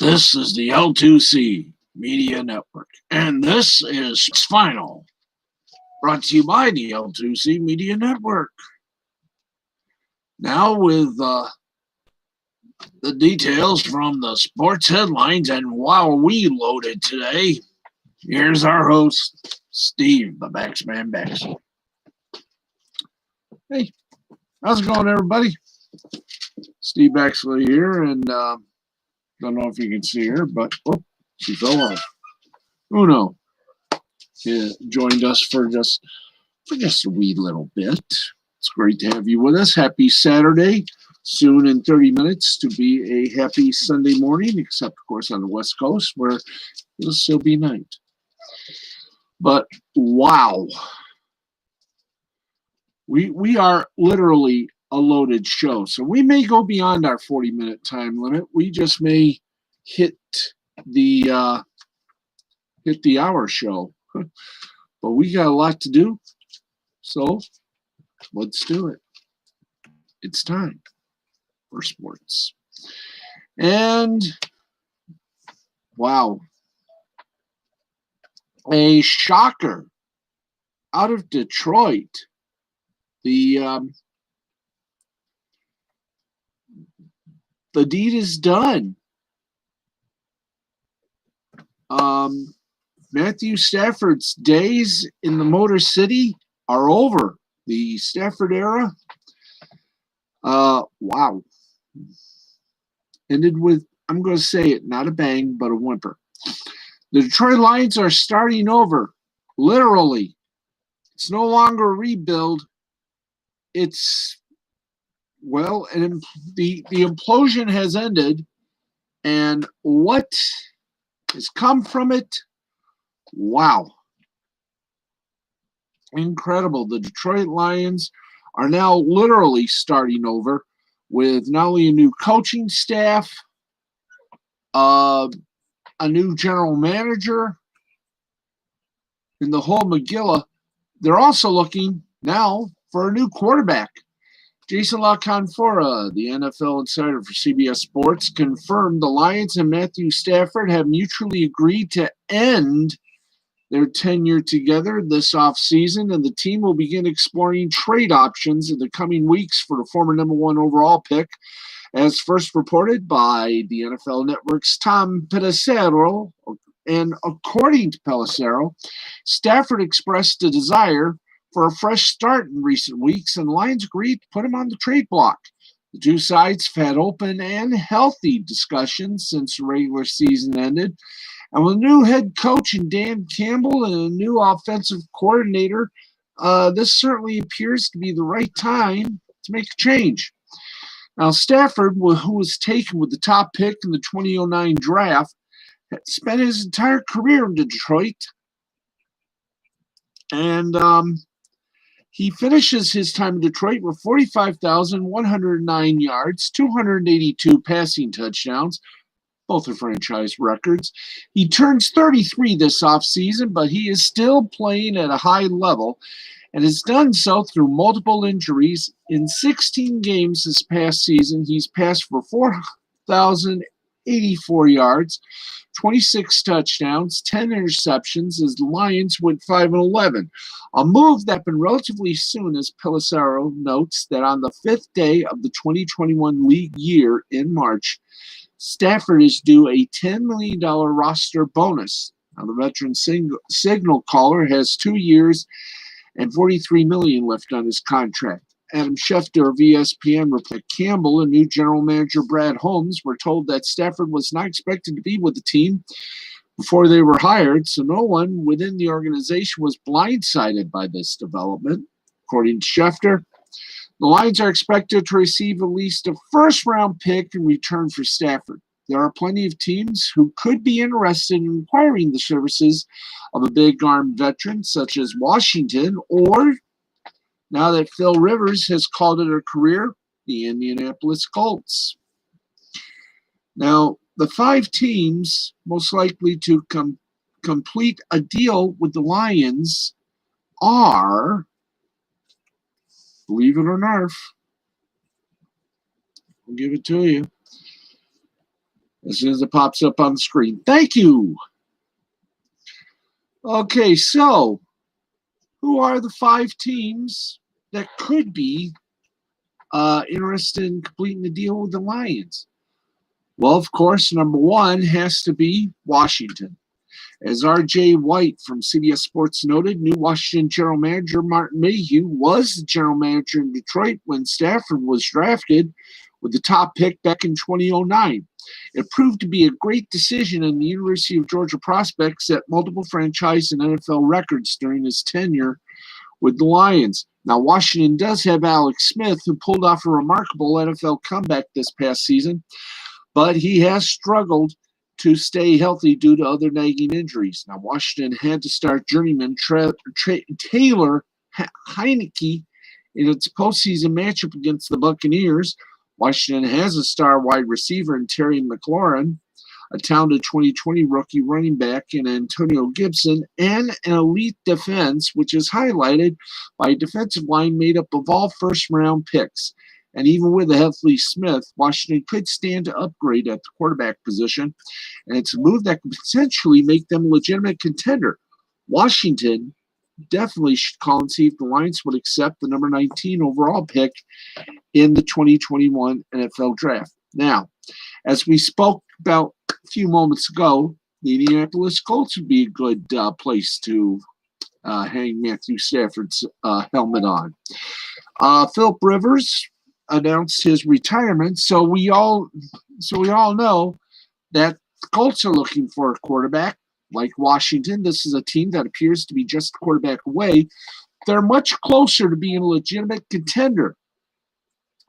This is the L2C Media Network, and this is Final, brought to you by the L2C Media Network. Now with the details from the sports headlines, and while we loaded today, here's our host, Steve, the Baxman Bax. Hey, how's it going, everybody? Steve Baxley here, and don't know if you can see her, but she fell off. Uno joined us for just a wee little bit. It's great to have you with us. Happy Saturday. Soon in 30 minutes to be a happy Sunday morning, except, of course, on the West Coast where it'll still be night. But, wow. We are literally a loaded show. So we may go beyond our 40-minute time limit. We just may hit the hour show. But we got a lot to do. So let's do it. It's time for sports. And wow, a shocker out of Detroit. The deed is done. Matthew Stafford's days in the Motor City are over. The Stafford era, wow, ended with, I'm going to say it, not a bang, but a whimper. The Detroit Lions are starting over, literally. It's no longer a rebuild. It's, well, the implosion has ended, and what has come from it, wow. Incredible. The Detroit Lions are now literally starting over with not only a new coaching staff, a new general manager, and the whole Megillah. They're also looking now for a new quarterback. Jason La Canfora, the NFL insider for CBS Sports, confirmed the Lions and Matthew Stafford have mutually agreed to end their tenure together this offseason, and the team will begin exploring trade options in the coming weeks for the former number one overall pick, as first reported by the NFL Network's Tom Pelissero. And according to Pelissero, Stafford expressed a desire for a fresh start in recent weeks, and Lions agreed to put him on the trade block. The two sides have had open and healthy discussions since the regular season ended. And with a new head coach in Dan Campbell and a new offensive coordinator, this certainly appears to be the right time to make a change. Now, Stafford, who was taken with the top pick in the 2009 draft, spent his entire career in Detroit. And he finishes his time in Detroit with 45,109 yards, 282 passing touchdowns. Both are franchise records. He turns 33 this offseason, but he is still playing at a high level and has done so through multiple injuries. In 16 games this past season, he's passed for 4,084 yards, 26 touchdowns, 10 interceptions as the Lions went 5-11. A move that happened relatively soon, as Pelissero notes that on the fifth day of the 2021 league year in March, Stafford is due a $10 million roster bonus. Now, the veteran signal caller has 2 years and $43 million left on his contract. Adam Schefter of ESPN reported Campbell and new general manager Brad Holmes were told that Stafford was not expected to be with the team before they were hired, so no one within the organization was blindsided by this development. According to Schefter, the Lions are expected to receive at least a first-round pick in return for Stafford. There are plenty of teams who could be interested in acquiring the services of a big-arm veteran such as Washington, or, now that Phil Rivers has called it a career, the Indianapolis Colts. Now, the 5 teams most likely to complete a deal with the Lions are, believe it or not, I'll give it to you. as soon as it pops up on the screen. Thank you. Okay, so who are the 5 teams that could be interested in completing the deal with the Lions? Well, of course, number 1 has to be Washington. As R.J. White from CBS Sports noted, new Washington general manager Martin Mayhew was the general manager in Detroit when Stafford was drafted with the top pick back in 2009. It proved to be a great decision, and the University of Georgia prospect set multiple franchise and NFL records during his tenure with the Lions. Now, Washington does have Alex Smith, who pulled off a remarkable NFL comeback this past season, but he has struggled to stay healthy due to other nagging injuries. Now, Washington had to start journeyman Taylor Heinicke in its postseason matchup against the Buccaneers. Washington has a star wide receiver in Terry McLaurin, a talented 2020 rookie running back in Antonio Gibson, and an elite defense, which is highlighted by a defensive line made up of all first-round picks. And even with a healthy Smith, Washington could stand to upgrade at the quarterback position, and it's a move that could potentially make them a legitimate contender. Washington definitely should call and see if the Lions would accept the number 19 overall pick in the 2021 NFL Draft. Now, as we spoke about a few moments ago, the Indianapolis Colts would be a good place to hang Matthew Stafford's helmet on. Philip Rivers announced his retirement, so we all know that the Colts are looking for a quarterback. Like Washington, this is a team that appears to be just a quarterback away. They're much closer to being a legitimate contender.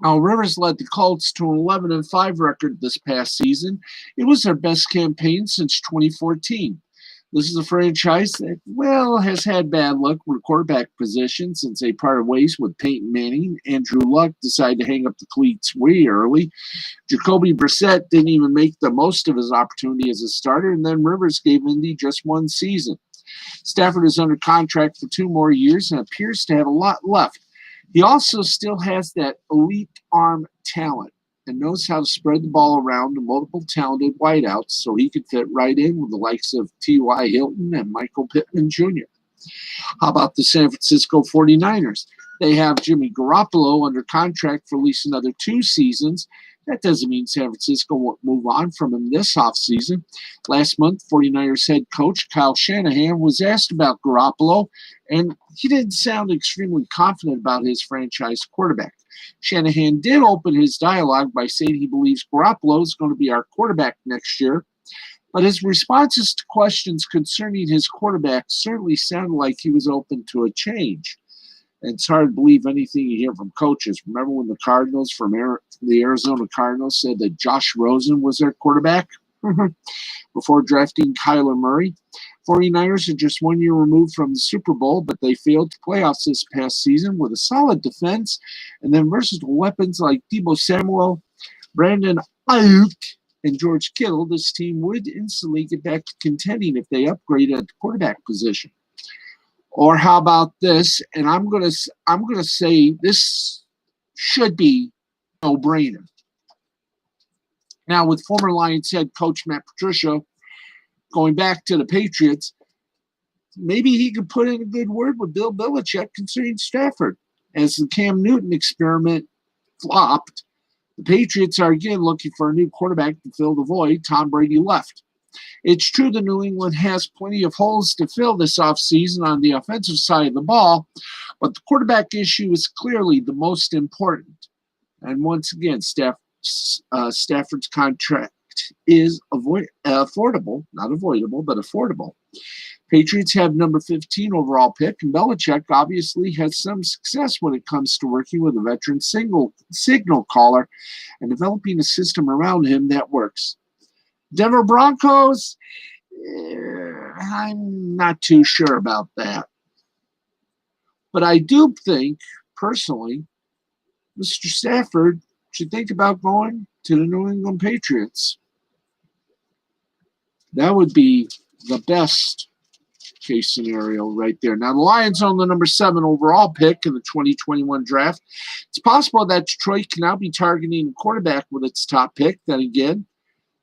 Now, Rivers led the Colts to an 11-5 record this past season. It was their best campaign since 2014. This is a franchise that, well, has had bad luck with quarterback position since they parted ways with Peyton Manning. Andrew Luck decided to hang up the cleats way early. Jacoby Brissett didn't even make the most of his opportunity as a starter, and then Rivers gave Indy just one season. Stafford is under contract for 2 more years and appears to have a lot left. He also still has that elite arm talent and knows how to spread the ball around to multiple talented wideouts so he could fit right in with the likes of T.Y. Hilton and Michael Pittman Jr. How about the San Francisco 49ers? They have Jimmy Garoppolo under contract for at least another 2 seasons. That doesn't mean San Francisco won't move on from him this offseason. Last month, 49ers head coach Kyle Shanahan was asked about Garoppolo, and he didn't sound extremely confident about his franchise quarterback. Shanahan did open his dialogue by saying he believes Garoppolo is going to be our quarterback next year, but his responses to questions concerning his quarterback certainly sounded like he was open to a change. And it's hard to believe anything you hear from coaches. Remember when the Cardinals from the Arizona Cardinals said that Josh Rosen was their quarterback before drafting Kyler Murray? 49ers are just 1 year removed from the Super Bowl, but they failed the playoffs this past season with a solid defense and then versatile weapons like Deebo Samuel, Brandon Ayuk, and George Kittle. This team would instantly get back to contending if they upgraded at the quarterback position. Or how about this? And I'm gonna say this should be a no-brainer. Now, with former Lions head coach Matt Patricia going back to the Patriots, maybe he could put in a good word with Bill Belichick concerning Stafford. As the Cam Newton experiment flopped, the Patriots are again looking for a new quarterback to fill the void Tom Brady left. It's true that New England has plenty of holes to fill this offseason on the offensive side of the ball, but the quarterback issue is clearly the most important. And once again, Stafford's contract is affordable, not avoidable, but affordable. Patriots have number 15 overall pick, and Belichick obviously has some success when it comes to working with a veteran signal caller and developing a system around him that works. Denver Broncos, I'm not too sure about that. But I do think, personally, Mr. Stafford should think about going to the New England Patriots. That would be the best case scenario right there. Now, the Lions own the number 7 overall pick in the 2021 draft. It's possible that Detroit can now be targeting a quarterback with its top pick. Then again,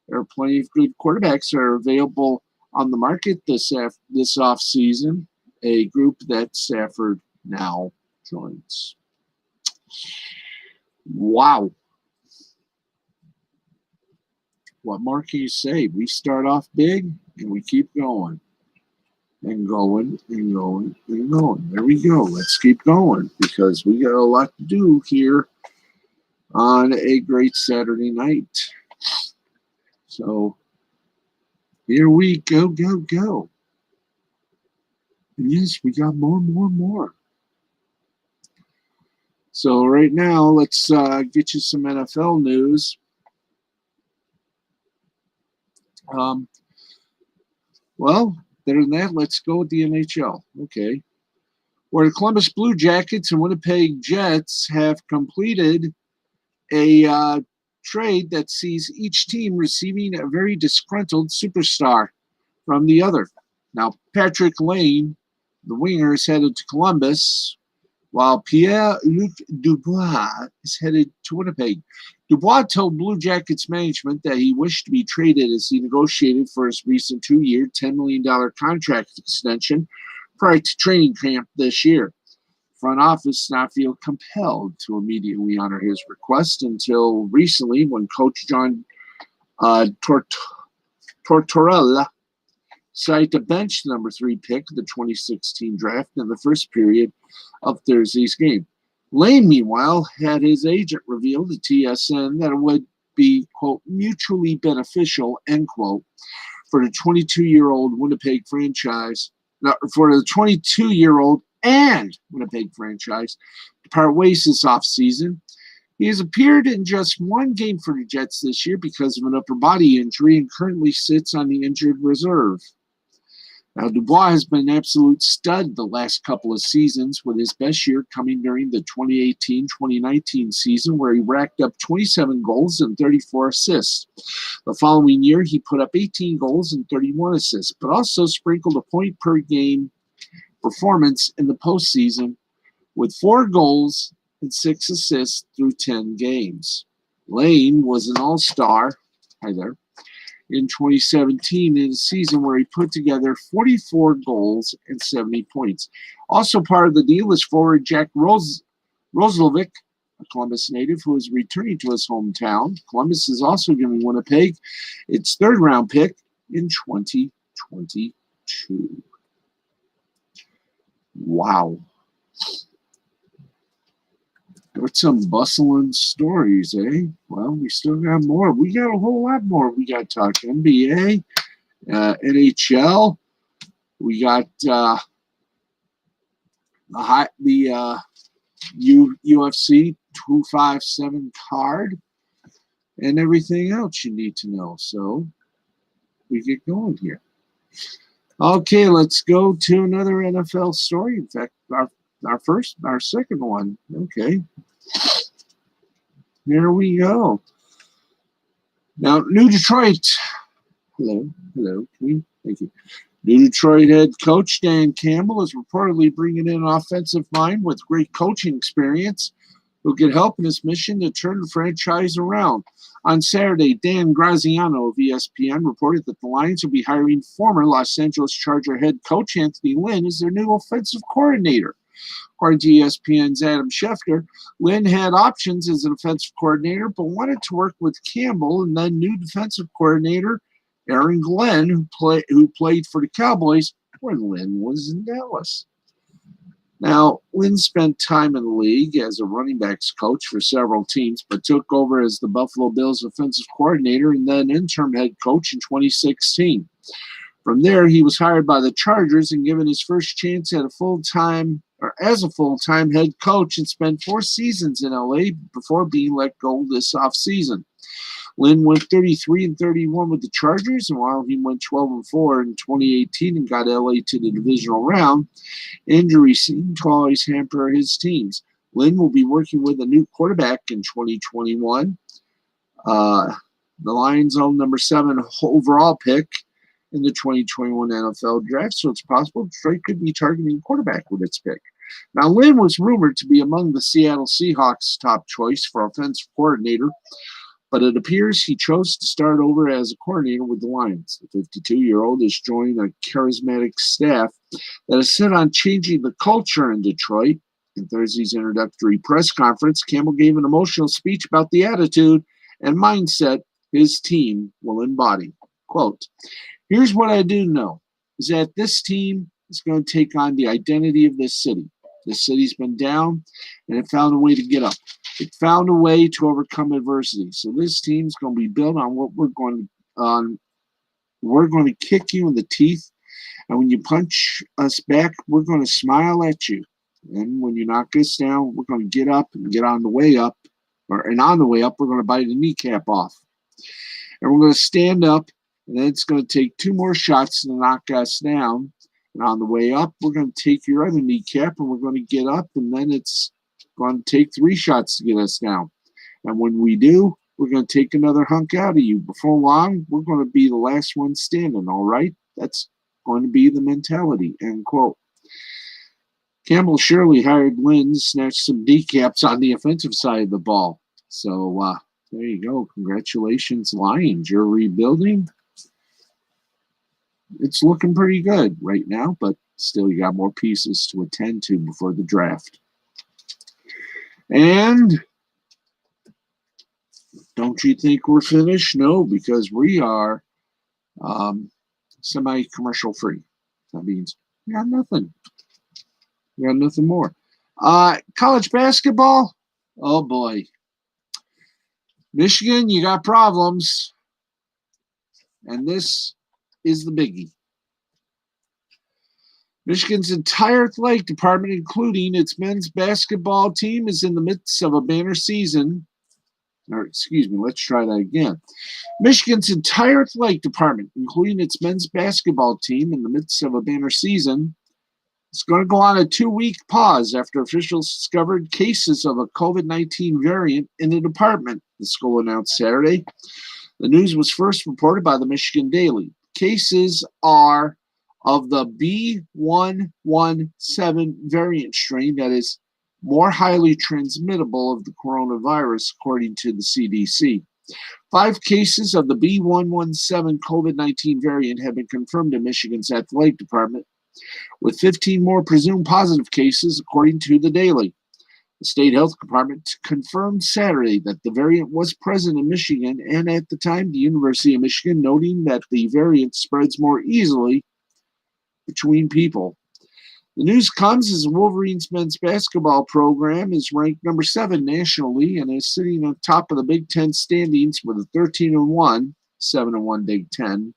There are plenty of good quarterbacks that are available on the market this offseason, a group that Stafford now joins. Wow. What more can you say? We start off big and we keep going and going and going and going. There we go. Let's keep going because we got a lot to do here on a great Saturday night. So here we go. And yes, we got more. So right now, let's get you some NFL news. Well, better than that, let's go with the NHL. Okay. Where the Columbus Blue Jackets and Winnipeg Jets have completed a trade that sees each team receiving a very disgruntled superstar from the other. Now, Patrick Lane, the winger, is headed to Columbus, while Pierre-Luc Dubois is headed to Winnipeg. Dubois told Blue Jackets management that he wished to be traded as he negotiated for his recent 2-year, $10 million contract extension prior to training camp this year. Front office did not feel compelled to immediately honor his request until recently when coach John Tortorella decided to bench the number 3 pick of the 2016 draft in the first period of Thursday's game. Lane, meanwhile, had his agent reveal to TSN that it would be, quote, mutually beneficial, end quote, for the 22-year-old Winnipeg franchise, for the 22-year-old and Winnipeg franchise to part ways this offseason. He has appeared in just one game for the Jets this year because of an upper body injury and currently sits on the injured reserve. Now, Dubois has been an absolute stud the last couple of seasons, with his best year coming during the 2018-2019 season, where he racked up 27 goals and 34 assists. The following year, he put up 18 goals and 31 assists, but also sprinkled a point-per-game performance in the postseason with 4 goals and 6 assists through 10 games. Lane was an all-star. Hi there. In 2017 in a season where he put together 44 goals and 70 points. Also part of the deal is forward Jack Roslovic, a Columbus native who is returning to his hometown. Columbus is also giving Winnipeg its 3rd-round pick in 2022. Wow. Got some bustling stories, eh? Well, we still got more. We got a whole lot more. We got to talk NBA, NHL. We got the UFC 257 card and everything else you need to know. So we get going here. Okay, let's go to another NFL story. In fact, our second one. Okay. Here we go. Now, New Detroit. Hello. Thank you. New Detroit head coach Dan Campbell is reportedly bringing in an offensive mind with great coaching experience who could help in his mission to turn the franchise around. On Saturday, Dan Graziano of ESPN reported that the Lions will be hiring former Los Angeles Charger head coach Anthony Lynn as their new offensive coordinator. According to ESPN's Adam Schefter, Lynn had options as an offensive coordinator, but wanted to work with Campbell and then new defensive coordinator Aaron Glenn, who played for the Cowboys when Lynn was in Dallas. Now, Lynn spent time in the league as a running backs coach for several teams, but took over as the Buffalo Bills offensive coordinator and then interim head coach in 2016. From there, he was hired by the Chargers and given his first chance as a full-time head coach and spent 4 seasons in LA before being let go this offseason. Lynn went 33-31 with the Chargers, and while he went 12-4 in 2018 and got LA to the divisional round, injuries seemed to always hamper his teams. Lynn will be working with a new quarterback in 2021. The Lions own number 7 overall pick in the 2021 NFL draft, so it's possible Detroit could be targeting quarterback with its pick. Now, Lynn was rumored to be among the Seattle Seahawks' top choice for offensive coordinator, but it appears he chose to start over as a coordinator with the Lions. The 52-year-old is joining a charismatic staff that is set on changing the culture in Detroit. In Thursday's introductory press conference, Campbell gave an emotional speech about the attitude and mindset his team will embody. Quote, "Here's what I do know, is that this team is going to take on the identity of this city. This city's been down, and it found a way to get up. It found a way to overcome adversity. So this team's going to be built on what we're going to kick you in the teeth, and when you punch us back, we're going to smile at you. And when you knock us down, we're going to get up and get on the way up, and on the way up, we're going to bite a kneecap off. And we're going to stand up, and then it's going to take 2 more shots to knock us down. And on the way up, we're going to take your other kneecap, and we're going to get up, and then it's going to take 3 shots to get us down. And when we do, we're going to take another hunk out of you. Before long, we're going to be the last one standing, all right? That's going to be the mentality," end quote. Campbell surely hired Lynn to snatch some kneecaps on the offensive side of the ball. So there you go. Congratulations, Lions. You're rebuilding. It's looking pretty good right now, but still you got more pieces to attend to before the draft. And don't you think we're finished? No, because we are semi-commercial free. That means we got nothing. We got nothing more. College basketball. Oh boy. Michigan, you got problems. And this is the biggie. Michigan's entire athletic department, including its men's basketball team, is in the midst of a banner season. Let's try that again. Michigan's entire athletic department, including its men's basketball team, in the midst of a banner season, is going to go on a 2-week pause after officials discovered cases of a COVID-19 variant in the department, the school announced Saturday. The news was first reported by the Michigan Daily. Cases are of the B117 variant strain that is more highly transmittable of the coronavirus, according to the CDC. 5 cases of the B117 COVID-19 variant have been confirmed in Michigan's athletic department, with 15 more presumed positive cases, according to the Daily. The state health department confirmed Saturday that the variant was present in Michigan, and at the time, the University of Michigan, noting that the variant spreads more easily between people. The news comes as the Wolverines men's basketball program is ranked number 7 nationally and is sitting on top of the Big Ten standings with a 13-1, 7-1 Big Ten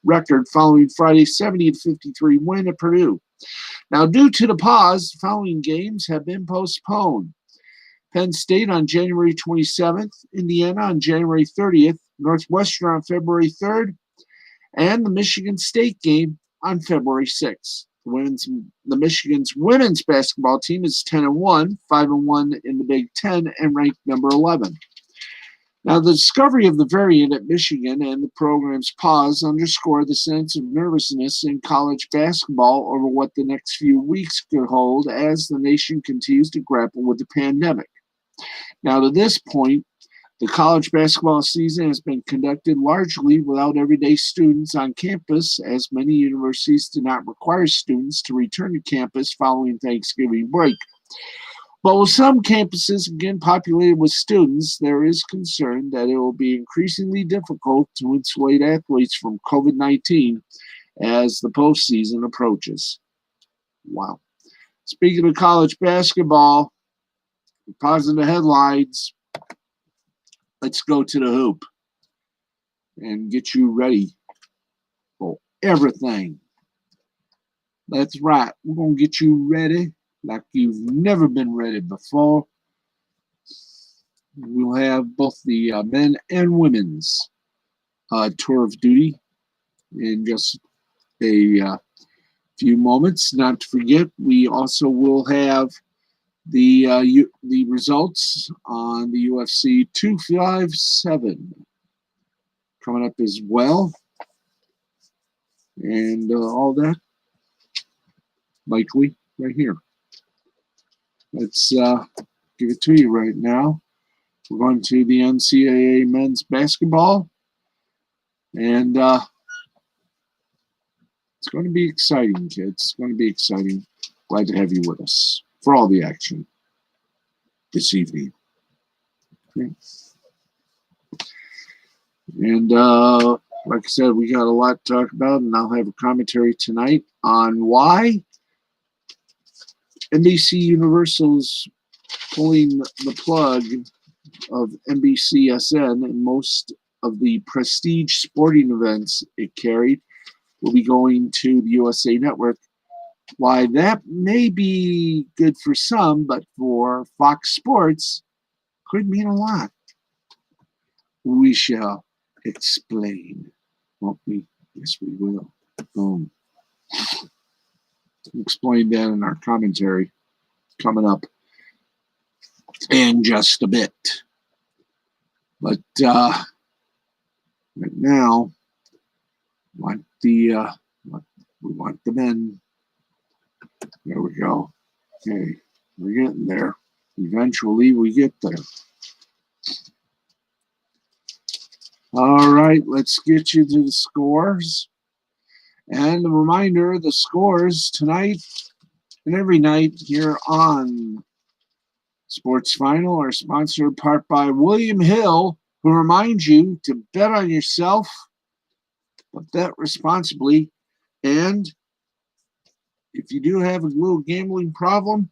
record following Friday's 70-53 win at Purdue. Now, due to the pause, the following games have been postponed. Penn State on January 27th, Indiana on January 30th, Northwestern on February 3rd, and the Michigan State game on February 6th. The Michigan's women's basketball team is 10-1, 5-1 in the Big Ten, and ranked number 11. Now, the discovery of the variant at Michigan and the program's pause underscore the sense of nervousness in college basketball over what the next few weeks could hold as the nation continues to grapple with the pandemic. Now, to this point, the college basketball season has been conducted largely without everyday students on campus, as many universities do not require students to return to campus following Thanksgiving break. But with some campuses again populated with students, there is concern that it will be increasingly difficult to insulate athletes from COVID-19 as the postseason approaches. Wow. Speaking of college basketball, positive headlines. Let's go to the hoop and get you ready for everything. That's right. We're going to get you ready like you've never been ready before. We'll have both the men and women's tour of duty in just a few moments. Not to forget, we also will have the results on the UFC 257 coming up as well, and all that likely right here. Let's give it to you right now. We're going to the NCAA men's basketball. And it's going to be exciting, kids. It's going to be exciting. Glad to have you with us for all the action this evening. Okay. And like I said, we got a lot to talk about, and I'll have a commentary tonight on why NBC Universal's pulling the plug of NBCSN, and most of the prestige sporting events it carried will be going to the USA Network. Why that may be good for some, but for Fox Sports could mean a lot. We shall explain, won't we? Yes, we will. Boom. Explain that in our commentary coming up in just a bit. But right now, we want the men. There we go. Okay, we're getting there. Eventually, we get there. All right, let's get you to the scores. And a reminder, the scores tonight and every night here on Sports Final are sponsored in part by William Hill, who reminds you to bet on yourself, but bet responsibly. And if you do have a little gambling problem,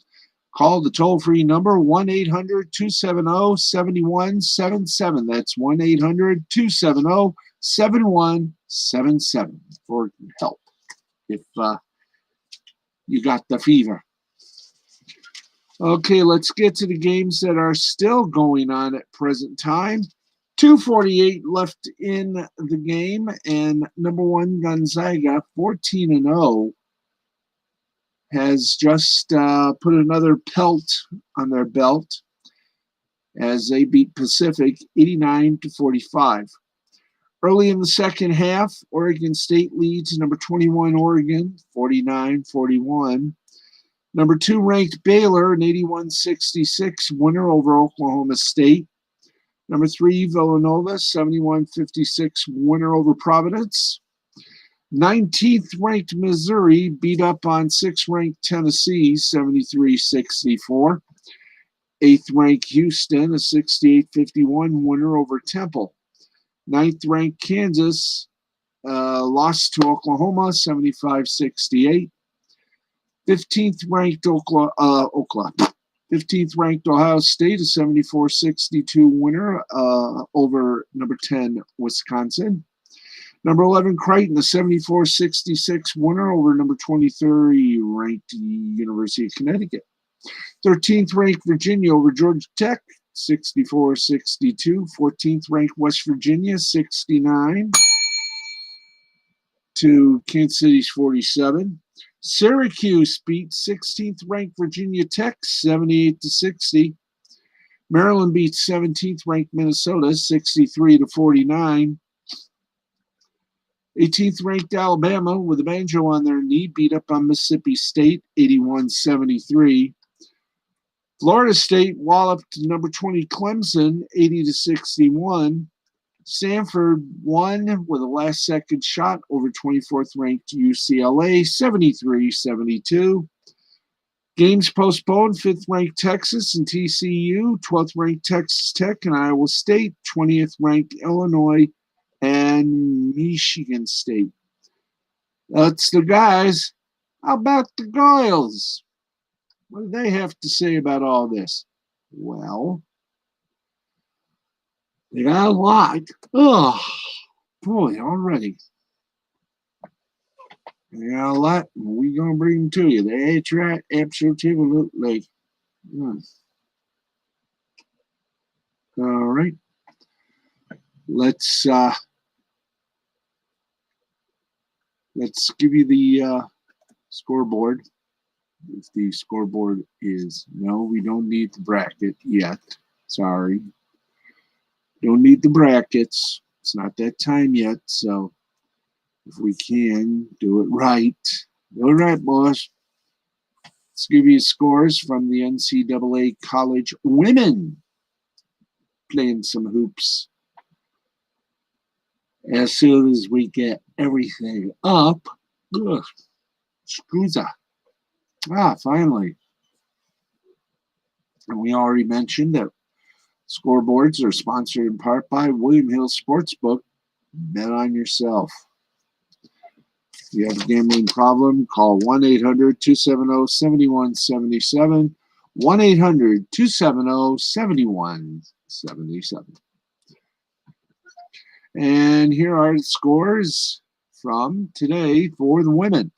call the toll-free number 1-800-270-7177. That's 1-800-270-7177 for help if you got the fever. Okay, let's get to the games that are still going on at present time. 2:48 left in the game, and number one Gonzaga, 14-0, has just put another pelt on their belt as they beat Pacific 89-45. Early in the second half, Oregon State leads number 21 Oregon 49-41. Number 2 ranked Baylor, an 81-66 winner over Oklahoma State. Number 3 Villanova, 71-56 winner over Providence. 19th ranked Missouri beat up on 6th ranked Tennessee, 73-64. 8th ranked Houston, a 68-51 winner over Temple. 9th ranked Kansas lost to Oklahoma, 75-68. 15th ranked 15th ranked Ohio State, a 74-62 winner over number 10 Wisconsin. Number 11 Creighton, a 74-66 winner over number 23 ranked University of Connecticut. 13th ranked Virginia over Georgia Tech, 64-62. 14th ranked West Virginia, 69 to Kansas City's 47. Syracuse beat 16th ranked Virginia Tech 78-60. Maryland beat 17th ranked Minnesota 63-49. 18th ranked Alabama with a banjo on their knee beat up on Mississippi State 81-73. Florida State walloped number 20 Clemson 80-61. Stanford won with a last-second shot over 24th-ranked UCLA, 73-72. Games postponed, 5th-ranked Texas and TCU, 12th-ranked Texas Tech and Iowa State, 20th-ranked Illinois, and Michigan State. That's the guys. How about the girls? What do they have to say about all this? Well, they got a lot. Oh, boy, already. They got a lot. We're going to bring them to you. That's right. Absolutely. All right. Let's give you the scoreboard. If the scoreboard is no, we don't need the bracket yet. Sorry. Don't need the brackets. It's not that time yet, so if we can, do it right. Do it right, boys. Let's give you scores from the NCAA College Women playing some hoops as soon as we get everything up. Ugh, Scusa. Finally. And we already mentioned that scoreboards are sponsored in part by William Hill Sportsbook. Bet on yourself. If you have a gambling problem, call 1-800-270-7177. 1-800-270-7177. And here are the scores from today for the women.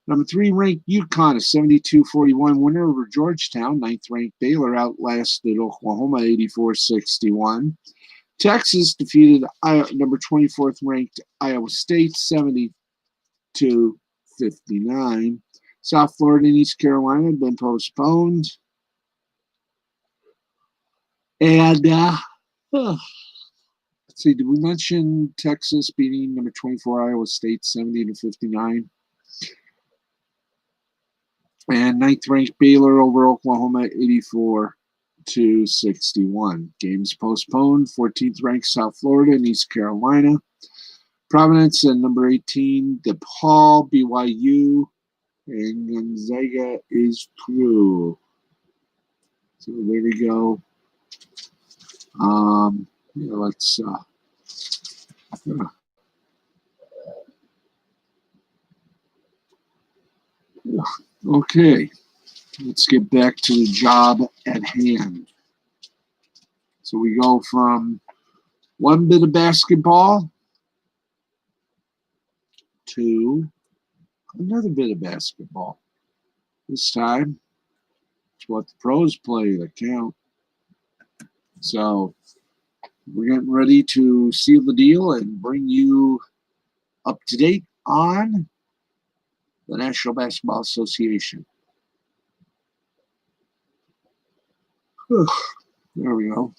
Number 3 ranked UConn, a 72-41 winner over Georgetown. 9th ranked Baylor outlasted Oklahoma 84-61. Texas defeated number 24th ranked Iowa State 70-59. South Florida and East Carolina have been postponed. And let's see, did we mention Texas beating number 24 Iowa State 70-59? And 9th ranked Baylor over Oklahoma 84-61. Games postponed. 14th ranked South Florida and East Carolina. Providence and number 18 DePaul, BYU, and Gonzaga is true. So there we go. Let's okay. Let's get back to the job at hand. So we go from one bit of basketball to another bit of basketball. This time, it's what the pros play that count. So we're getting ready to seal the deal and bring you up to date on the National Basketball Association. There we go.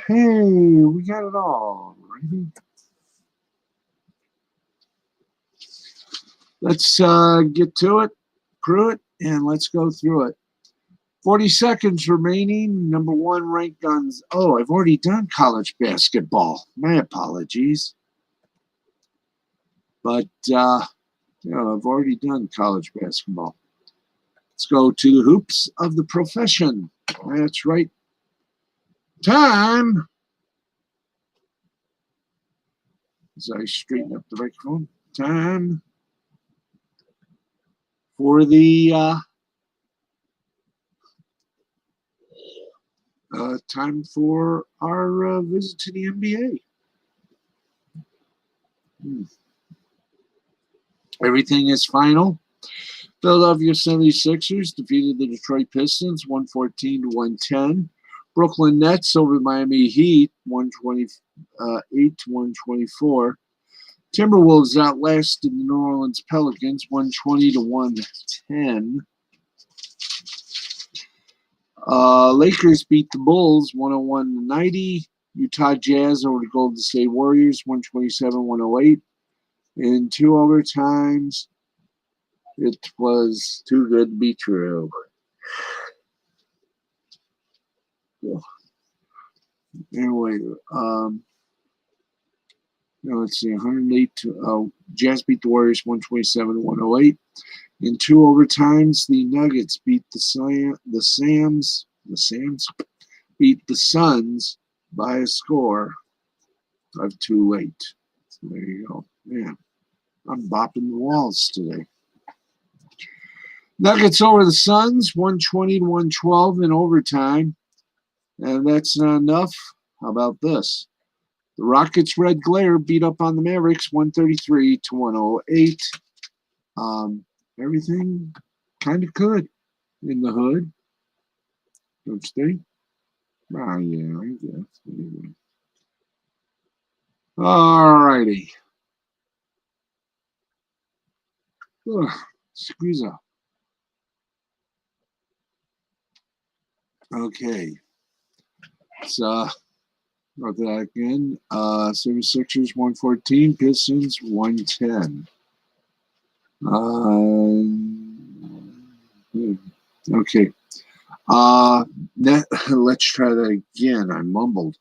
Hey, we got it all. Ready? Let's get to it, crew it, and let's go through it. 40 seconds remaining. Number 1 ranked Guns. Oh, I've already done college basketball. My apologies. But, I've already done college basketball. Let's go to the hoops of the profession. That's right. Time. As I straighten up the microphone. Time for the time for our visit to the NBA. Everything is final. Philadelphia 76ers defeated the Detroit Pistons 114-110. Brooklyn Nets over the Miami Heat 128-124. Timberwolves outlasted the New Orleans Pelicans 120-110. Lakers beat the Bulls 101-90. Utah Jazz over the Golden State Warriors 127-108. In 2 overtimes, it was too good to be true. Anyway, let's see, 108. Jazz beat the Warriors 127-108. In 2 overtimes, the Nuggets beat the Sams beat the Suns by a score of 2-8. So there you go. Man, I'm bopping the walls today. Nuggets over the Suns 120-112 in overtime. And that's not enough. How about this? The Rockets' red glare beat up on the Mavericks 133-108. Everything kind of good in the hood. Don't you think? Oh, yeah, I guess. Anyway. All righty. Squeeze up. Okay. So, about that again. 76ers 114, Pistons 110. Okay. Let's try that again. I mumbled.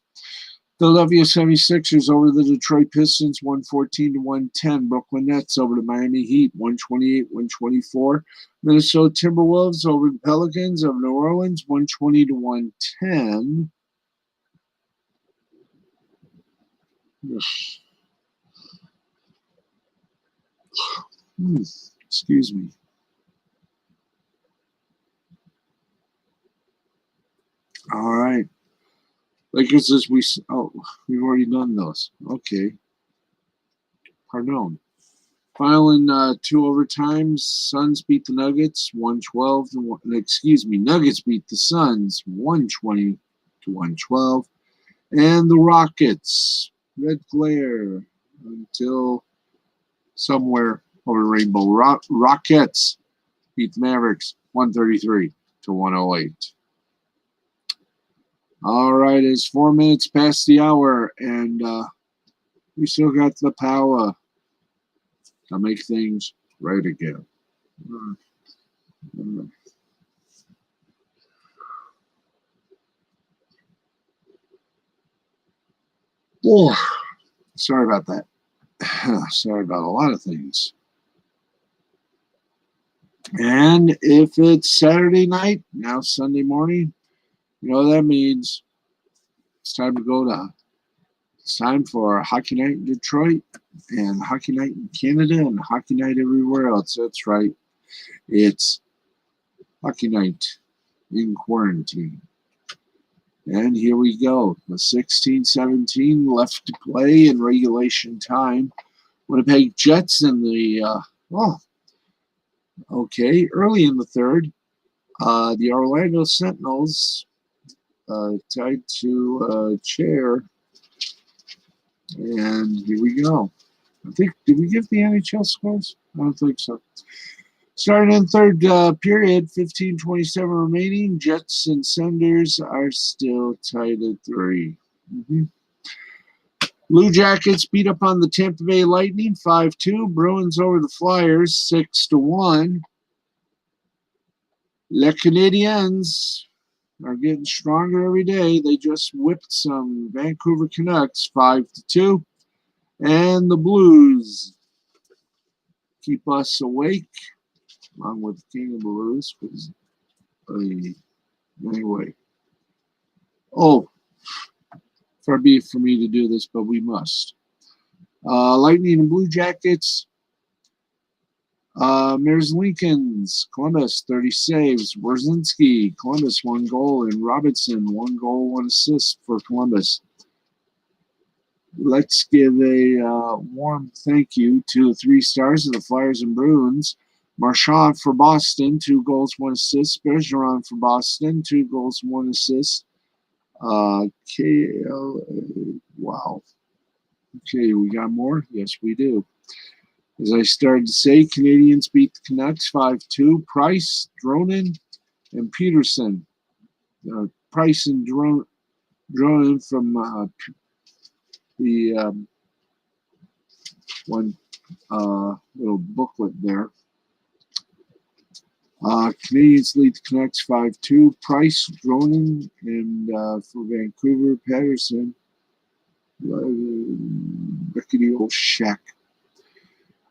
Philadelphia 76ers over the Detroit Pistons, 114-110. Brooklyn Nets over the Miami Heat, 128-124. Minnesota Timberwolves over the Pelicans of New Orleans, 120-110. Excuse me. All right. Lakers as we've already done those. Okay. Pardon. Final in 2 overtimes. Suns beat the Nuggets 112 to 1. Excuse me. Nuggets beat the Suns 120 to 112. And the Rockets, red glare until somewhere over the rainbow. Rockets beat the Mavericks 133 to 108. All right, it's 4 minutes past the hour, and we still got the power to make things right again. Oh, sorry about that. Sorry about a lot of things. And if it's Saturday night, now Sunday morning, you know what that means. It's time to go to. It's time for Hockey Night in Detroit and Hockey Night in Canada and Hockey Night everywhere else. That's right. It's Hockey Night in quarantine. And here we go. The 16-17 left to play in regulation time. Winnipeg Jets in the, early in the third. The Orlando Sentinels tied to a chair. And here we go. I think, did we give the NHL scores? I don't think so. Starting in third period, 15:27 remaining. Jets and Senators are still tied at 3. Blue Jackets beat up on the Tampa Bay Lightning 5-2. Bruins over the Flyers 6-1. Les Canadiens are getting stronger every day. They just whipped some Vancouver Canucks 5-2. And the Blues keep us awake, along with King of Blues. Anyway. Oh, far be it for me to do this, but we must. Lightning and Blue Jackets. Mares Lincolns, Columbus, 30 saves. Wierzynski, Columbus, 1 goal. And Robinson, 1 goal, 1 assist for Columbus. Let's give a warm thank you to the 3 stars of the Flyers and Bruins. Marchand for Boston, 2 goals, 1 assist. Bergeron for Boston, 2 goals, 1 assist. Wow. Okay, we got more? Yes, we do. As I started to say, Canadians beat the Canucks 5-2. Price, Dronin, and Peterson. Price and Dronin from the one little booklet there. Canadians lead the Canucks 5-2. Price, Dronin, and for Vancouver, Patterson. Rickety old shack.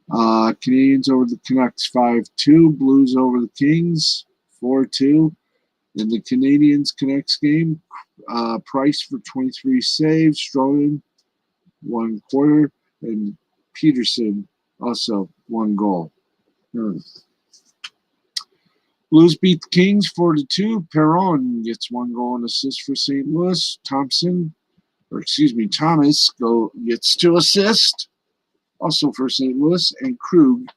Canadians over the Canucks 5-2. Blues over the Kings 4-2. In the Canadians-Canucks game, Price for 23 saves. Stroman, 1 quarter. And Peterson, also 1 goal. Blues beat the Kings 4-2. Perron gets 1 goal and assist for St. Louis. Thomas gets 2 assists, also for St. Louis. And Krug,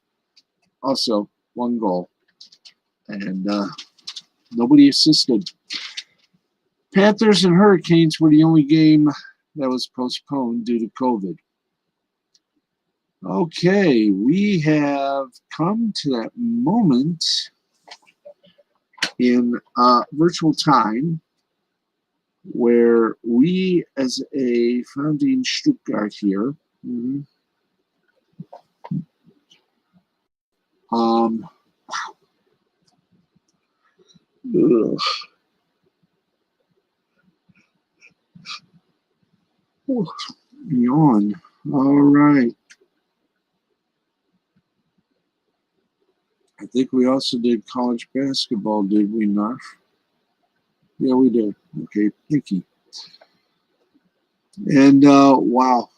also 1 goal. And nobody assisted. Panthers and Hurricanes were the only game that was postponed due to COVID. Okay, we have come to that moment in virtual time where we, as a founding Stuttgart here, Ooh, yawn. All right. I think we also did college basketball, did we not? Yeah, we did. Okay, thank you. And wow.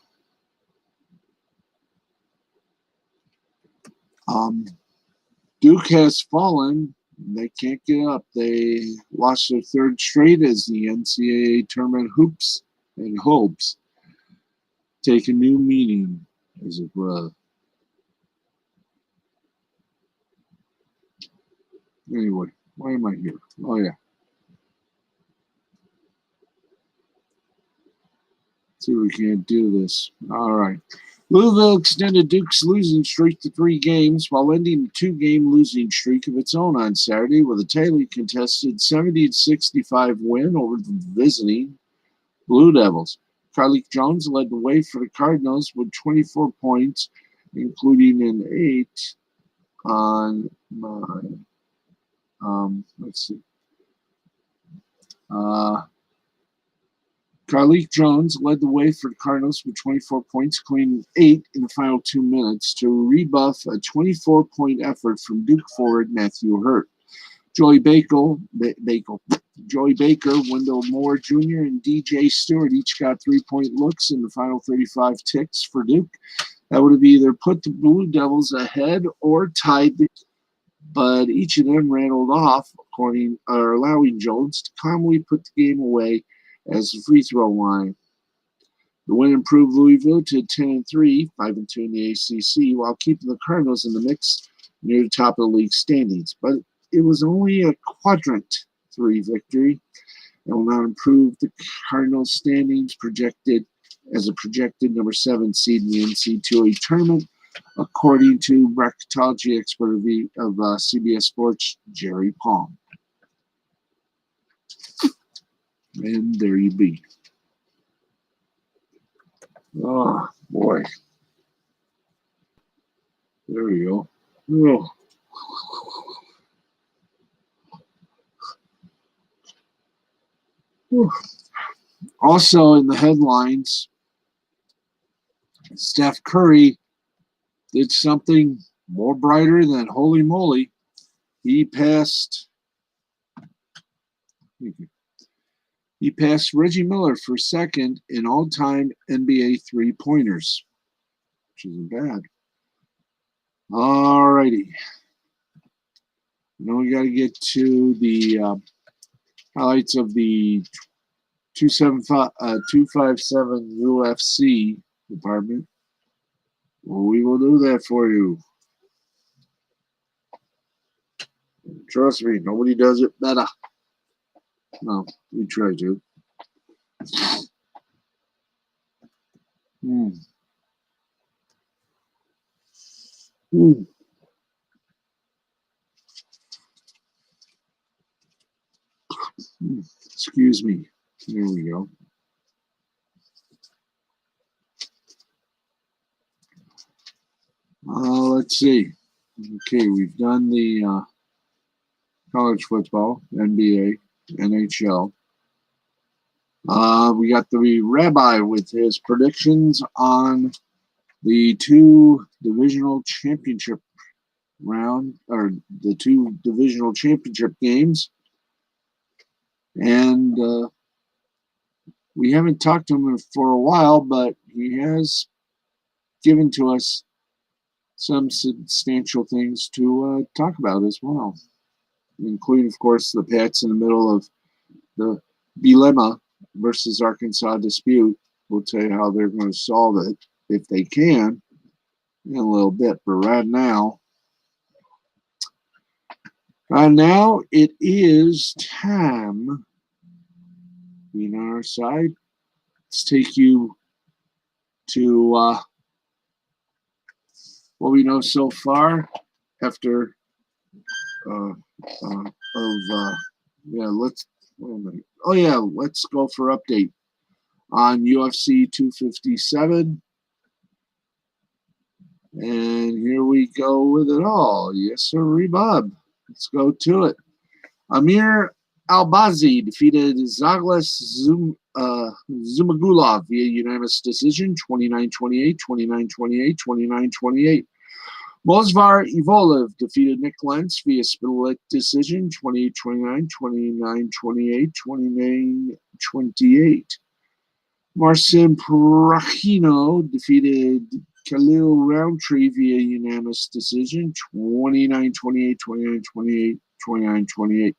Duke has fallen. They can't get up. They lost their third straight as the NCAA tournament hoops and hopes take a new meaning, as it were. Anyway, why am I here? Oh, yeah. See, we can't do this. All right. Louisville extended Duke's losing streak to 3 games while ending a 2-game losing streak of its own on Saturday with a tightly contested 70-65 win over the visiting Blue Devils. Carlik Jones led the way for the Cardinals with 24 points, including an 8 on my, let's see. Carlik Jones led the way for the Cardinals with 24 points, including 8 in the final 2 minutes to rebuff a 24-point effort from Duke forward Matthew Hurt. Joey Baker, Wendell Moore Jr., and DJ Stewart each got 3-point looks in the final 35 ticks for Duke. That would have either put the Blue Devils ahead or tied, but each of them rattled off, allowing Jones to calmly put the game away as a free throw line. The win improved Louisville to 10-3, 5-2 in the ACC, while keeping the Cardinals in the mix near the top of the league standings. But it was only a quadrant 3 victory and will not improve the Cardinals' standings projected as a projected number 7 seed in the NCAA tournament, according to bracketology expert of CBS Sports, Jerry Palm. And there you be. Oh, boy. There we go. Oh. Also in the headlines, Steph Curry did something more brighter than holy moly. He passed Reggie Miller for second in all-time NBA three-pointers, which isn't bad. All righty. Now we got to get to the highlights of the 257 UFC department. Well, we will do that for you. Trust me, nobody does it better. No, we try to. Excuse me. There we go. Let's see. Okay, we've done the college football, NBA, NHL. We got the rabbi with his predictions on the 2 divisional championship round, or the 2 divisional championship games. And we haven't talked to him for a while, but he has given to us some substantial things to talk about as well, including, of course, the Pats in the middle of the Bielema versus Arkansas dispute. We'll tell you how they're going to solve it, if they can, in a little bit. But right now it is time. Being on our side, let's take you to what we know so far after let's go for update on UFC 257. And here we go with it all. Yes, sir, Bob. Let's go to it. Amir Albazi defeated Zaglas Zumagulov via unanimous decision, 29-28, 29-28, 29-28. Mozvar Ivolov defeated Nick Lentz via split decision, 28-29, 29-28, 29-28. Marcin Prachino defeated Khalil Roundtree via unanimous decision, 29-28, 29-28, 29-28.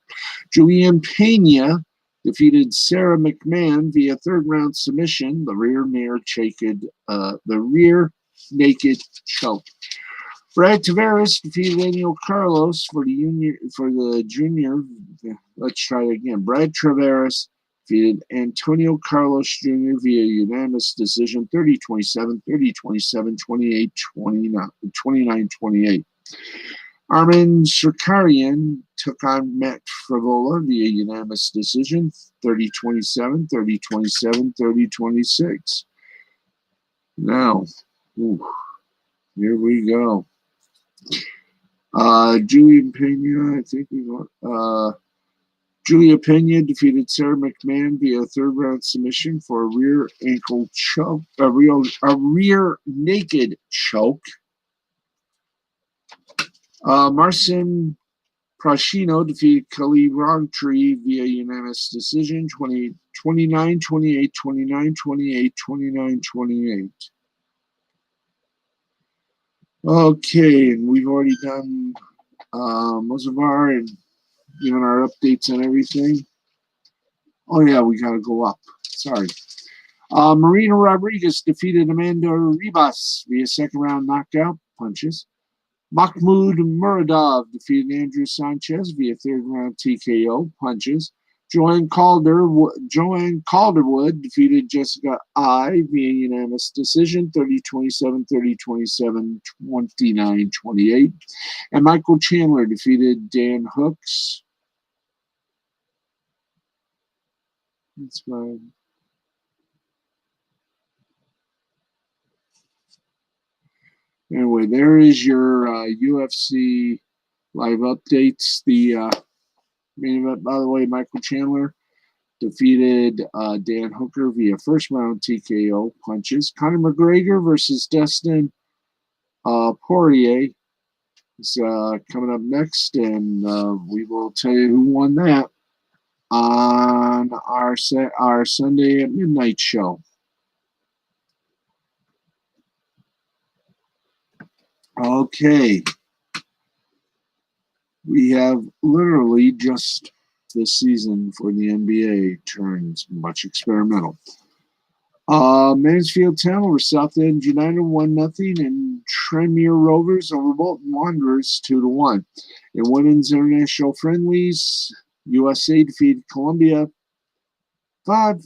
Julianne Pena defeated Sarah McMahon via third round submission, the rear naked choke. Brad Tavares defeated Daniel Carlos for the junior. Let's try it again. Brad Tavares defeated Antonio Carlos Jr. via unanimous decision, 30-27, 30-27, 29-28. Armin Shakarian took on Matt Frivola via unanimous decision, 30-27, 30-27, 30-26. Now, here we go. Julia Pena, I think Julia Pena defeated Sarah McMahon via third round submission for a rear ankle choke, a rear naked choke. Marcin Prachino defeated Khalil Roundtree via unanimous decision, 29-28, 29-28, 29-28. Okay, and we've already done Mozavar and given our updates and everything. Oh yeah, we gotta go up. Sorry. Marina Rodriguez defeated Amanda Ribas via second round knockout punches. Mahmoud Muradov defeated Andrew Sanchez via third round TKO punches. Joanne Calderwood defeated Jessica I via unanimous decision, 30-27, 30-27, 29-28. And Michael Chandler defeated Dan Hooks. That's fine. Anyway, there is your UFC live updates. The main event, by the way, Michael Chandler defeated Dan Hooker via first round TKO punches. Conor McGregor versus Dustin Poirier is coming up next, and we will tell you who won that on our Sunday at midnight show. Okay. We have literally just this season for the NBA turns much experimental. Mansfield Town over South End United 1-0, and Tranmere Rovers over Bolton Wanderers 2-1. In women's international friendlies, USA defeated Colombia. 5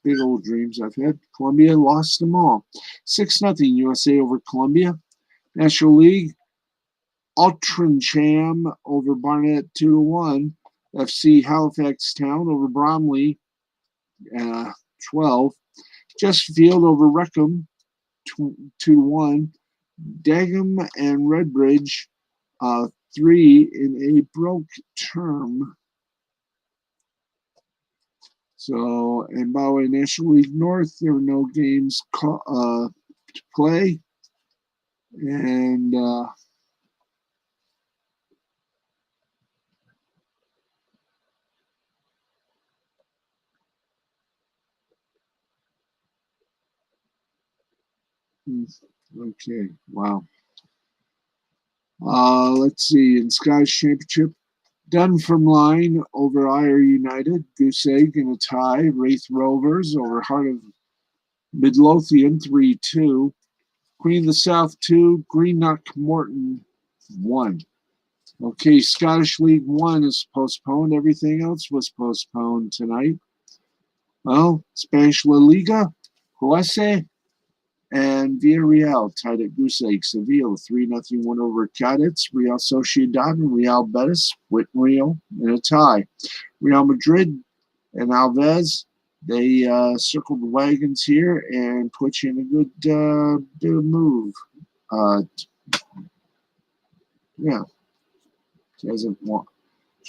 big old dreams I've had. Colombia lost them all. 6-0 USA over Colombia. National League, Altrincham over Barnet 2-1. FC Halifax Town over Bromley 12. Chesterfield over Wrexham 2-1. Dagenham and Redbridge 3 in a broke term. So, and by the way, National League North, there were no games to play. And okay, wow. Let's see, in Scottish Championship, Dunfermline over Ayr United, Goose Egg in a tie, Wraith Rovers over Heart of Midlothian 3-2, Queen of the South 2, Greenock Morton 1. Okay, Scottish League 1 is postponed. Everything else was postponed tonight. Well, Spanish La Liga, Juese, and Villarreal tied at Goose Egg. Seville 3-0 win over Cadets. Real Sociedad and Real Betis with Real in a tie. Real Madrid and Alves, they circled the wagons here and put you in a good bit of move. Yeah. She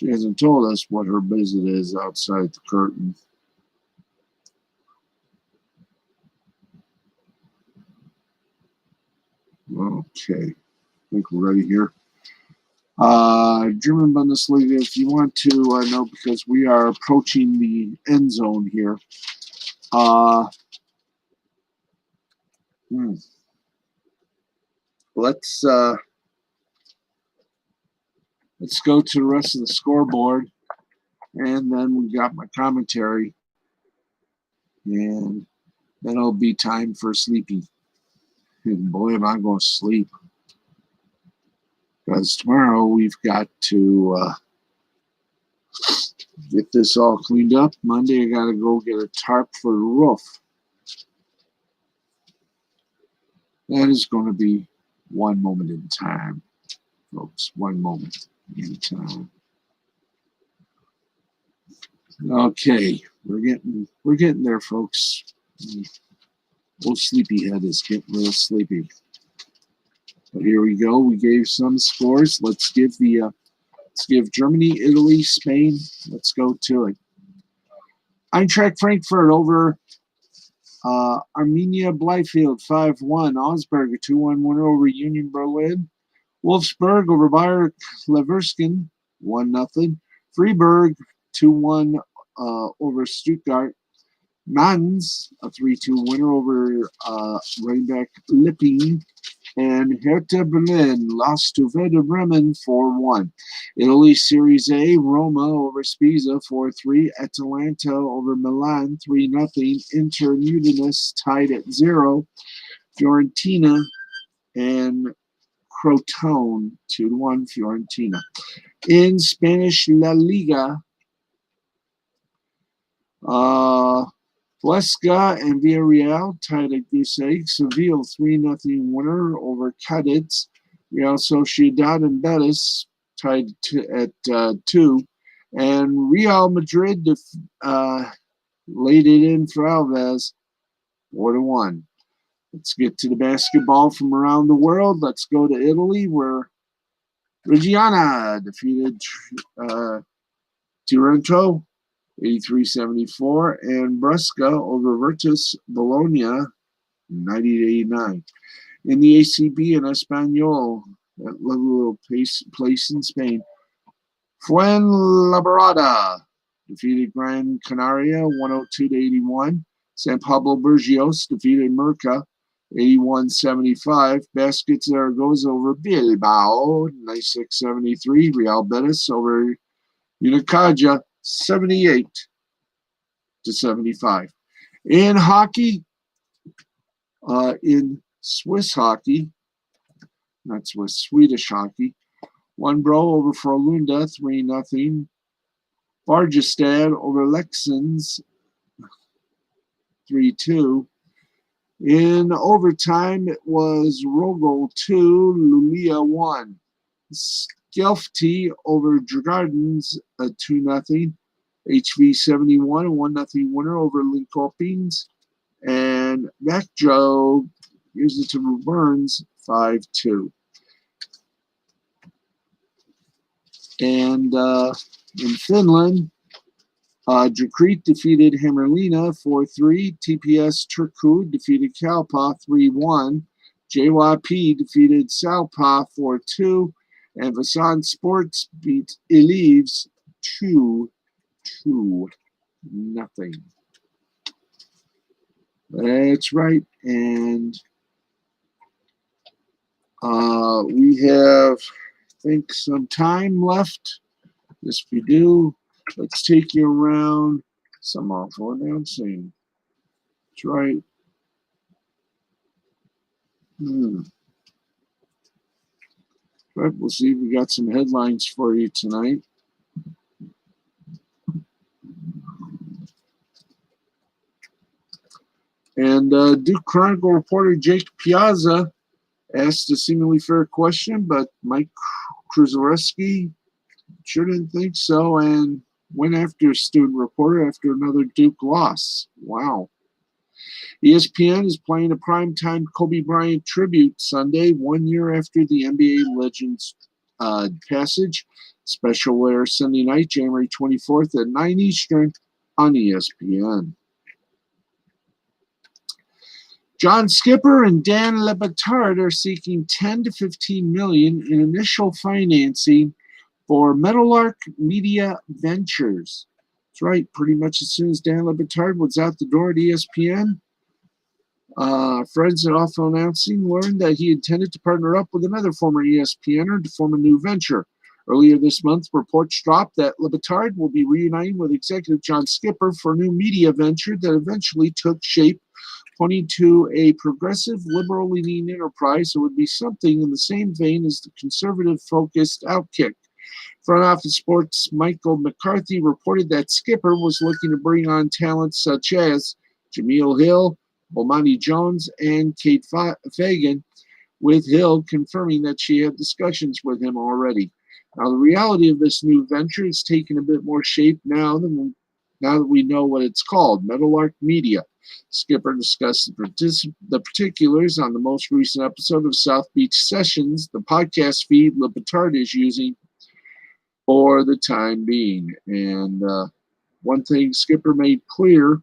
hasn't told us what her visit is outside the curtain. Okay, I think we're ready here. German Bundesliga, if you want to know, because we are approaching the end zone here. Let's go to the rest of the scoreboard, and then we got my commentary, and then it'll be time for sleepy. And boy, am I going to sleep. Because tomorrow we've got to get this all cleaned up. Monday I got to go get a tarp for the roof. That is going to be one moment in time, folks. One moment in time. Okay, we're getting there, folks. Old sleepyhead is getting real sleepy. But here we go. We gave some scores. Let's give Germany, Italy, Spain. Let's go to it. Eintracht Frankfurt over Arminia Bielefeld 5-1. Augsburg a 2-1 winner over Union Berlin. Wolfsburg over Bayer Leverkusen 1-0. Freiburg 2-1 over Stuttgart. Mainz a 3-2 winner over Rhein-Neckar Lipping. And Hertha Berlin lost to Werder Bremen 4-1. Italy Series A, Roma over Spezia 4-3. Atalanta over Milan 3-0. Inter Udinese tied at 0. Fiorentina and Crotone 2-1 Fiorentina. In Spanish La Liga, Huesca and Villarreal tied at goose egg. Seville 3-0 winner over Cadiz. Real Sociedad and Betis tied at 2. And Real Madrid laid it in for Alves 4-1. Let's get to the basketball from around the world. Let's go to Italy, where Reggiana defeated Taranto 83-74, and Brescia over Virtus Bologna 90-89. In the ACB and Espanyol, that little place in Spain, Fuenlabrada defeated Gran Canaria 102-81. San Pablo Burgos defeated Murcia 81-75. Baskets Zaragoza over Bilbao 96-73. Real Betis over Unicaja 78-75. In hockey, in Swiss hockey, not Swiss, Swedish hockey, 1-0 over Frölunda 3-0. Bargestad over Leksands 3-2. In overtime, it was Rogel 2, Luleå 1. Skellefteå over Djurgårdens 2-0. HV 71, a 1-0 winner over Linköpings. And Växjö gives it to Burns 5-2. And in Finland, Jokerit defeated Hämeenlinna 4-3. TPS Turku defeated Kalpa 3-1. JYP defeated Salpa 4-2. And Vasan Sports beat Elives 2-0. That's right. And we have, I think, some time left. Yes, we do. Let's take you around some awful announcing. That's right. Right, we'll see if we got some headlines for you tonight. And Duke Chronicle reporter Jake Piazza asked a seemingly fair question, but Mike Krzyzewski sure didn't think so and went after a student reporter after another Duke loss. Wow. ESPN is playing a primetime Kobe Bryant tribute Sunday, 1 year after the NBA legend's passage. Special air Sunday night, January 24th at 9 Eastern on ESPN. John Skipper and Dan Le Batard are seeking 10 to 15 million in initial financing for Meadowlark Media Ventures. That's right, pretty much as soon as Dan Le Batard was out the door at ESPN, friends at Awful Announcing learned that he intended to partner up with another former ESPNer to form a new venture. Earlier this month, reports dropped that Le Batard will be reuniting with executive John Skipper for a new media venture that eventually took shape, pointing to a progressive, liberal-leaning enterprise that would be something in the same vein as the conservative-focused Outkick. Front Office Sports' Michael McCarthy reported that Skipper was looking to bring on talent such as Jameel Hill, Bomani Jones, and Kate Fagan, with Hill confirming that she had discussions with him already. Now, the reality of this new venture is taking a bit more shape now that we know what it's called, Meadowlark Media. Skipper discussed the particulars on the most recent episode of South Beach Sessions, the podcast feed Le Batard is using for the time being. And one thing Skipper made clear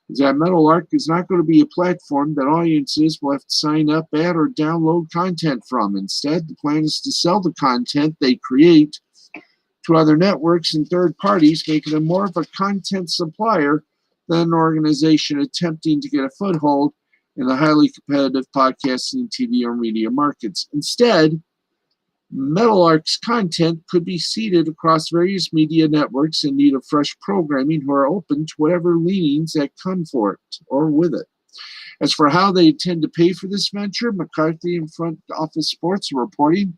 is that Meadowlark is not going to be a platform that audiences will have to sign up at or download content from. Instead, the plan is to sell the content they create to other networks and third parties, making them more of a content supplier than an organization attempting to get a foothold in the highly competitive podcasting, TV, or media markets. Instead, Meadowlark's content could be seeded across various media networks in need of fresh programming who are open to whatever leanings that come for it or with it. As for how they intend to pay for this venture, McCarthy and Front Office Sports are reporting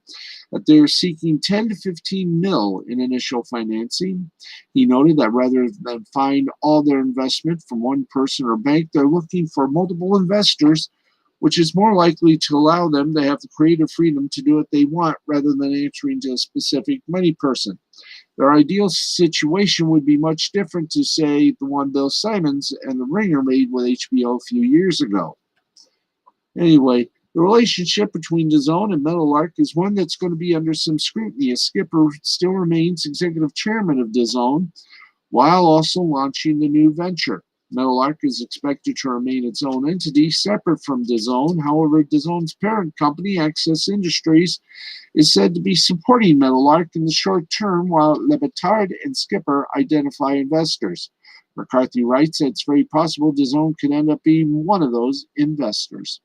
that they are seeking 10 to 15 mil in initial financing. He noted that rather than find all their investment from one person or bank, they're looking for multiple investors, which is more likely to allow them to have the creative freedom to do what they want rather than answering to a specific money person. Their ideal situation would be much different to, say, the one Bill Simmons and The Ringer made with HBO a few years ago. Anyway, the relationship between DAZN and Meadowlark is one that's going to be under some scrutiny, as Skipper still remains executive chairman of DAZN while also launching the new venture. Meadowlark is expected to remain its own entity, separate from DAZN. However, DAZN's parent company, Access Industries, is said to be supporting Meadowlark in the short term, while Le Batard and Skipper identify investors. McCarthy writes that it's very possible DAZN could end up being one of those investors.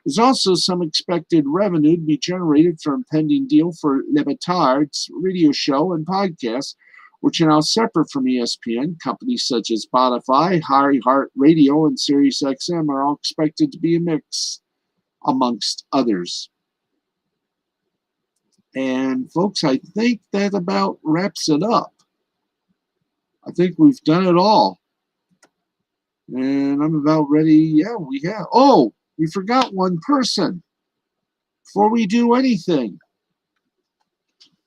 There's also some expected revenue to be generated from a pending deal for Le Batard's radio show and podcast, which are now separate from ESPN. Companies such as Spotify, iHeartRadio, and SiriusXM are all expected to be a mix, amongst others. And folks, I think that about wraps it up. I think we've done it all. And I'm about ready. Yeah, we have. Oh, we forgot one person. Before we do anything,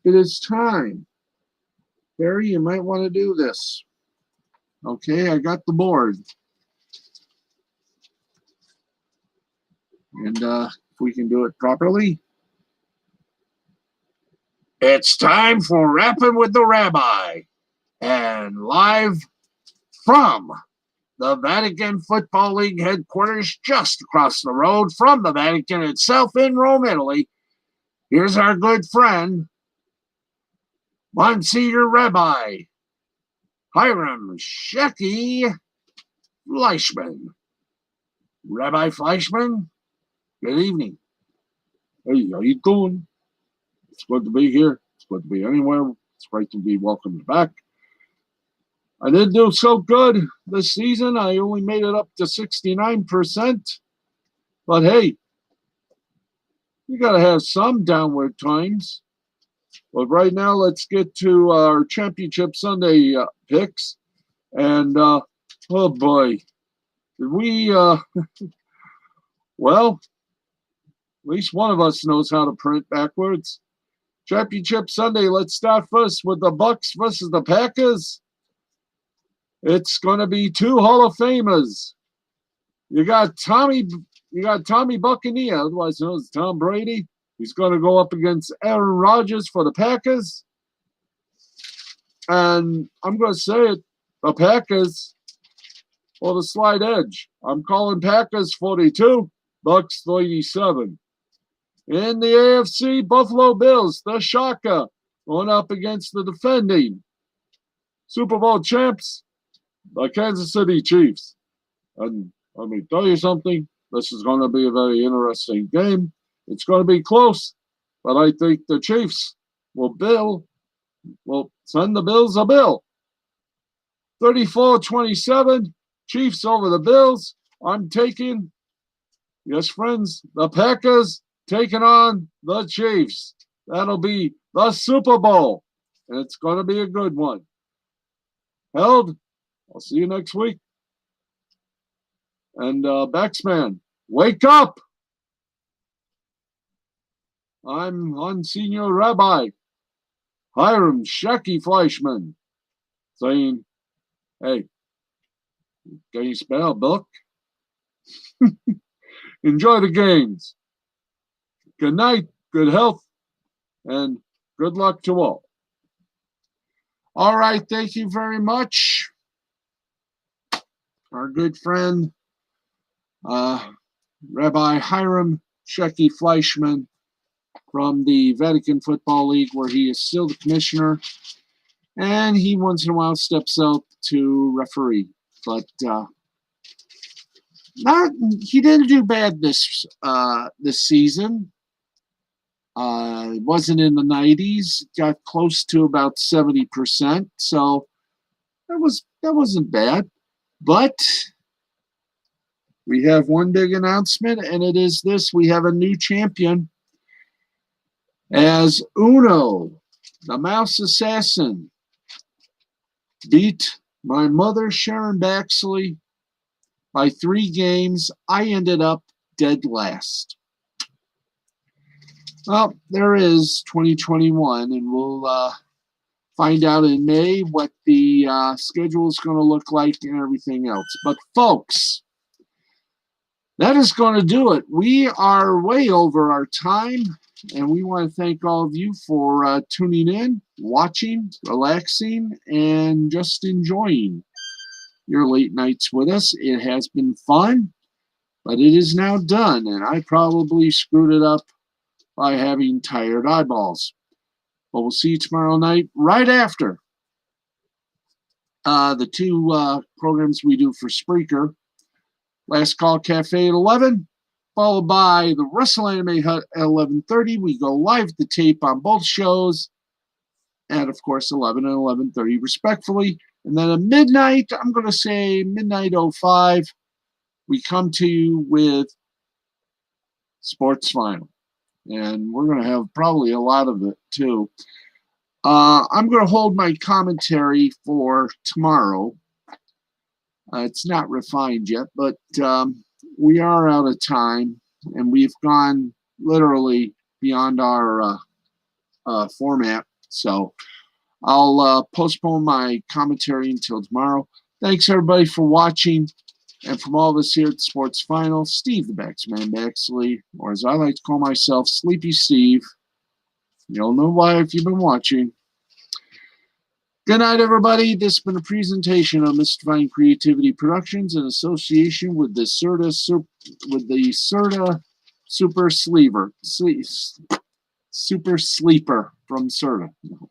it is time. Barry, you might want to do this. Okay, I got the board. And if we can do it properly. It's time for Rapping with the Rabbi. And live from the Vatican Football League headquarters just across the road from the Vatican itself in Rome, Italy, here's our good friend, Monsignor Rabbi Hiram Shecky Fleischman. Rabbi Fleischman, good evening. Hey, how you doing? It's good to be here. It's good to be anywhere. It's great to be welcomed back. I didn't do so good this season. I only made it up to 69%. But hey, you got to have some downward times. But right now, let's get to our Championship Sunday picks. And, oh boy, did we, well, at least one of us knows how to print backwards. Championship Sunday, let's start first with the Bucks versus the Packers. It's going to be two Hall of Famers. You got Tommy Buccaneer, otherwise known as Tom Brady. He's going to go up against Aaron Rodgers for the Packers. And I'm going to say it, the Packers for the slight edge. I'm calling Packers 42. Bucks 37. In the AFC, Buffalo Bills, the Shaka, going up against the defending Super Bowl champs, the Kansas City Chiefs. And let me tell you something, this is going to be a very interesting game. It's going to be close, but I think the Chiefs will send the Bills a bill. 34-27, Chiefs over the Bills. I'm taking, yes, friends, the Packers taking on the Chiefs. That'll be the Super Bowl, and it's going to be a good one. Held, I'll see you next week. And Baxman, wake up! I'm on Senior Rabbi Hiram Shecky Fleischman saying, hey, can you spell book? Enjoy the games. Good night, good health, and good luck to all. All right, thank you very much. Our good friend, Rabbi Hiram Shecky Fleischman from the Vatican Football League, where he is still the commissioner, and he once in a while steps out to referee. But he didn't do bad this season. It wasn't in the 90s. Got close to about 70%. So that wasn't bad. But we have one big announcement, and it is this: we have a new champion. As Uno, the Mouse Assassin, beat my mother, Sharon Baxley, by 3 games, I ended up dead last. Well, there is 2021, and we'll find out in May what the schedule is going to look like and everything else. But, folks, that is going to do it. We are way over our time, and we want to thank all of you for tuning in, watching, relaxing, and just enjoying your late nights with us. It has been fun, but it is now done, and I probably screwed it up by having tired eyeballs. But we'll see you tomorrow night right after the 2 programs we do for Spreaker. Last Call Cafe at 11, followed by the Wrestle Anime Hut at 11:30. We go live to tape on both shows at, of course, 11 and 11:30 respectfully. And then at midnight, I'm going to say midnight 05, we come to you with Sports Final. And we're going to have probably a lot of it, too. I'm going to hold my commentary for tomorrow. It's not refined yet, but we are out of time, and we've gone literally beyond our format. So I'll postpone my commentary until tomorrow. Thanks, everybody, for watching. And from all of us here at the Sports Final, Steve the Baxman Baxley, or as I like to call myself, Sleepy Steve. You'll know why if you've been watching. Good night, everybody. This has been a presentation of Mystifying Creativity Productions in association with the Serta Super Sleeper from Serta. You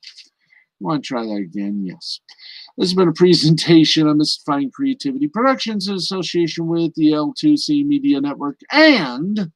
want to try that again? Yes. This has been a presentation of Mystifying Creativity Productions in association with the L2C Media Network and